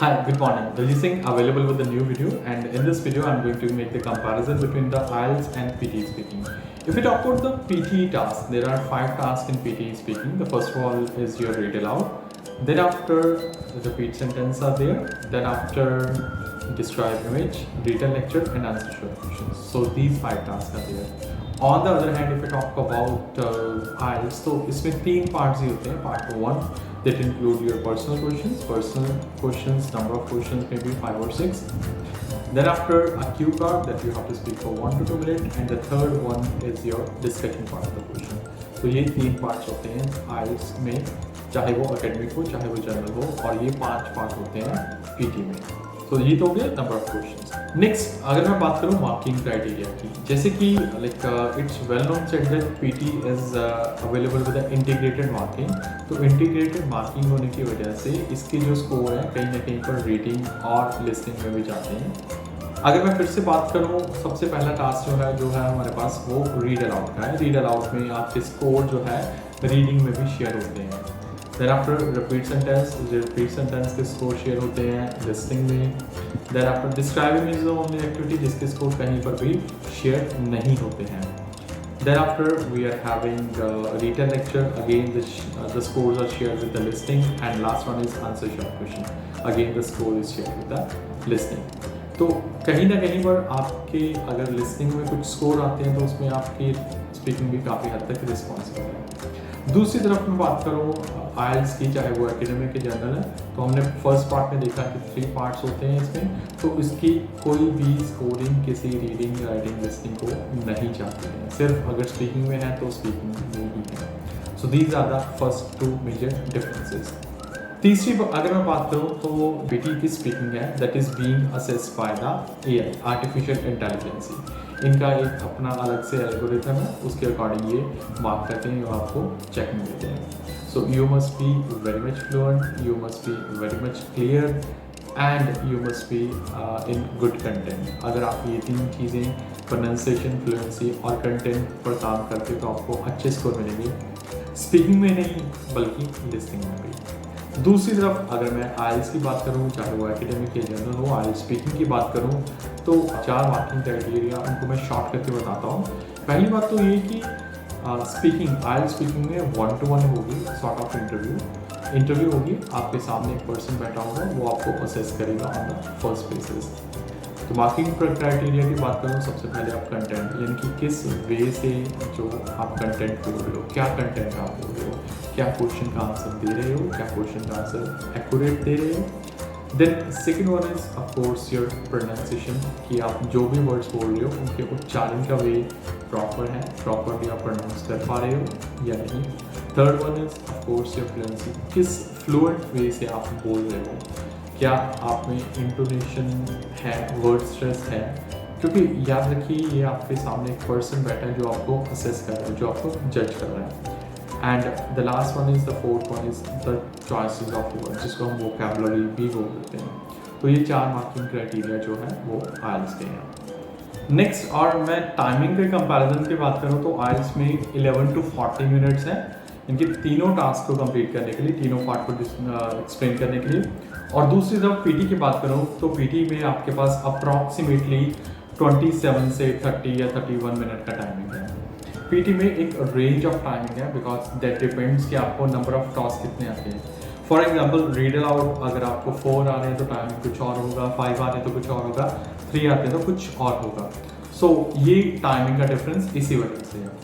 Hi, good morning. Daljit Singh available with a new video, and in this video I'm going to make the comparison between the IELTS and PT speaking. If we talk about the PT task, there are 5 tasks in PT speaking. The first of all is your read aloud. Then after the repeat sentence are there. Then after describe image, read a lecture and answer short questions. So these 5 tasks are there. On the other hand, if we talk about IELTS, तो इसमें 3 parts ही होते हैं. Part 1 that include your personal questions, number of questions maybe 5 or 6. Then after a cue card that you have to speak for 1 to 2 minutes, and the third one is your discussion part of the question. तो ये 3 parts होते हैं IELTS में, चाहे वो academic हो चाहे वो general हो, और ये 5 part होते हैं PT में. तो ये तो हो गया नंबर ऑफ क्वेश्चंस. नेक्स्ट अगर मैं बात करूँ मार्किंग क्राइटेरिया की, जैसे कि it's well known set that PT is available with integrated marking. तो इंटीग्रेटेड मार्किंग होने की वजह से इसके जो स्कोर है कहीं ना कहीं पर रीडिंग और लिसनिंग में भी जाते हैं. अगर मैं फिर से बात करूँ, सबसे पहला टास्क जो है हमारे पास वो रीड अलाउड का है. रीड अलाउड में आपके स्कोर जो है रीडिंग में भी शेयर होते हैं. देन आफ्टर रिपीट सेंटेंस के स्कोर शेयर होते हैं लिस्टिंग में. Then after describing is the only activity जिसके स्कोर कहीं पर भी शेयर नहीं होते हैं. Then after we are having written lecture, again the scores are share with the listing. And last one is answer short question, again the score is share with the listing. तो कहीं ना कहीं पर आपके अगर लिस्निंग में कुछ score आते हैं तो उसमें आपकी स्पीकिंग भी काफ़ी हद तक रिस्पॉन्सिबल है. दूसरी तरफ मैं बात करूँ IELTS की, चाहे वो एकेडमिक के जनरल है, तो हमने फर्स्ट पार्ट में देखा कि 3 पार्ट्स होते हैं इसमें. तो इसकी कोई भी स्कोरिंग किसी रीडिंग राइटिंग लिस्निंग को नहीं जाती है. सिर्फ अगर स्पीकिंग में है तो स्पीकिंग में ही है. So these are the first 2 major differences. तीसरी अगर मैं बात करूँ तो पीटी की स्पीकिंग है that is being assessed by the AI, artificial intelligence. इनका एक अपना अलग से एल्गोरिथम है, उसके अकॉर्डिंग ये मार्क करते हैं और आपको चेकिंग देते हैं. So you must be very much fluent, you must be very much clear and you must be in good content. अगर आप ये 3 चीज़ें प्रोनाउंसिएशन, फ्लुएंसी और कंटेंट पर काम करते हो तो आपको अच्छे स्कोर मिलेंगे, स्पीकिंग में नहीं बल्कि लिसनिंग में भी. दूसरी तरफ अगर मैं IELTS की बात करूँ, चाहे वो एकेडमिक या जनरल हो, IELTS स्पीकिंग की बात करूँ तो 4 मार्किंग क्राइटेरिया उनको मैं शॉर्ट करके बताता हूँ. पहली बात तो ये कि स्पीकिंग IELTS स्पीकिंग में 1-to-1 होगी, सॉर्ट ऑफ इंटरव्यू होगी. आपके सामने एक पर्सन बैठा होगा, वो आपको असेस करेगा ऑन द फर्स्ट बेसिस. तो मार्किंग क्राइटेरिया की बात करूँ, सबसे पहले आप कंटेंट, यानी कि किस वे से जो आप कंटेंट बोल रहे हो, क्या कंटेंट आप बोल रहे हो, क्या क्वेश्चन का आंसर दे रहे हो, क्या क्वेश्चन का आंसर एक्यूरेट दे रहे हो. Then second one is of course your pronunciation, कि आप जो भी वर्ड्स बोल रहे हो उनके उच्चारण का वे प्रॉपर है, प्रॉपरली आप प्रोनाउंस कर पा रहे हो या नहीं. Third one is of course your fluency, किस फ्लुएंट वे से आप बोल रहे हो, क्या आप में इंटोनेशन है, वर्ड स्ट्रेस है. क्योंकि याद रखिए ये आपके सामने एक पर्सन बैठा है जो आपको असेस कर रहा है, जो आपको जज कर रहा है. And the last one is the fourth one is the choices of word, जिसको हम वोकैबुलरी भी बोल देते हैं. तो ये 4 मार्किंग क्राइटेरिया जो है वो IELTS के हैं. नेक्स्ट और मैं टाइमिंग के कंपैरिजन की बात करूँ तो IELTS में 11 to 40 मिनट्स हैं इनके तीनों टास्क को कंप्लीट करने के लिए, तीनों पार्ट को एक्सप्लेन करने के लिए. और दूसरी तरफ पीटी की बात करूँ तो पीटी में आपके पास अप्रॉक्सीमेटली 27 से 30 या 31 मिनट का टाइमिंग है. पीटी में एक रेंज ऑफ टाइमिंग है बिकॉज दैट डिपेंड्स कि आपको नंबर ऑफ टास्क कितने आते हैं. फॉर एग्जांपल रीड अलाउड अगर आपको 4 आ रहे हैं तो टाइमिंग कुछ और होगा, 5 आ रहे हैं तो कुछ और होगा, 3 आते हैं तो कुछ और होगा. सो ये टाइमिंग का डिफरेंस इसी वजह से है.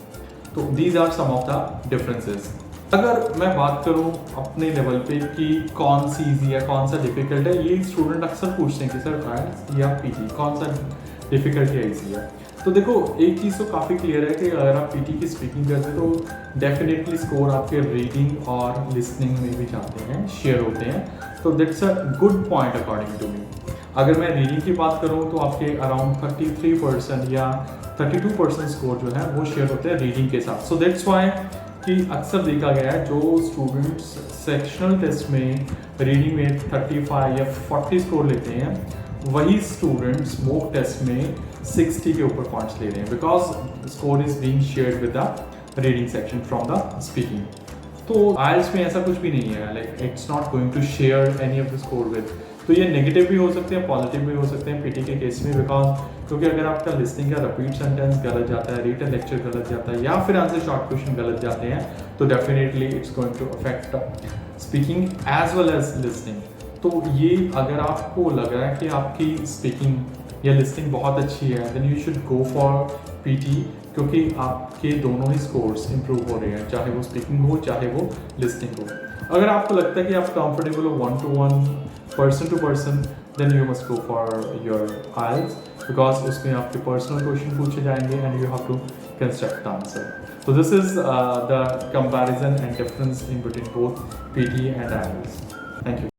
तो these are some of the differences. अगर मैं बात करूं अपने लेवल पे कि कौन सी ईजी है कौन सा डिफिकल्ट है, ये स्टूडेंट अक्सर पूछते हैं कि सर IELTS या पीटी कौन सा डिफिकल्ट या ईजी है. तो देखो एक चीज़ तो काफ़ी क्लियर है कि अगर आप पीटी की स्पीकिंग करते हैं तो डेफिनेटली स्कोर आपके रीडिंग और लिसनिंग में भी जाते हैं, शेयर होते हैं. तो that's a good point according to me. अगर मैं रीडिंग की बात करूँ तो आपके अराउंड 33% या 32% स्कोर जो है वो शेयर होते हैं रीडिंग के साथ. सो दैट्स वाई कि अक्सर देखा गया है जो स्टूडेंट्स सेक्शनल टेस्ट में रीडिंग में 35 या 40 स्कोर लेते हैं, वही स्टूडेंट्स मॉक टेस्ट में 60 के ऊपर पॉइंट्स ले रहे हैं because score is being shared with the reading section from the speaking. तो IELTS में ऐसा कुछ भी नहीं है, like it's not going to share any of the score with तो ये नेगेटिव भी हो सकते हैं, पॉजिटिव भी हो सकते हैं पीटी के केस में, बिकॉज क्योंकि अगर आपका लिसनिंग का रिपीट सेंटेंस गलत जाता है, रिटन लेक्चर गलत जाता है, या फिर आंसर शॉर्ट क्वेश्चन गलत जाते हैं, तो definitely it's going to affect speaking as well as listening. तो ये अगर आपको लग रहा है कि आपकी स्पीकिंग या लिसनिंग बहुत अच्छी है, then you should go for PT, क्योंकि आपके दोनों ही स्कोर्स इंप्रूव हो रहे हैं, चाहे वो स्पीकिंग हो चाहे वो लिसनिंग हो। अगर आपको लगता है कि आप कंफर्टेबल हो 1-to-1, person to person, then you must go for your IELTS, because उसमें आपके पर्सनल क्वेश्चन पूछे जाएंगे and you have to construct the answer. So this is the comparison and difference in between both PT and IELTS. Thank you.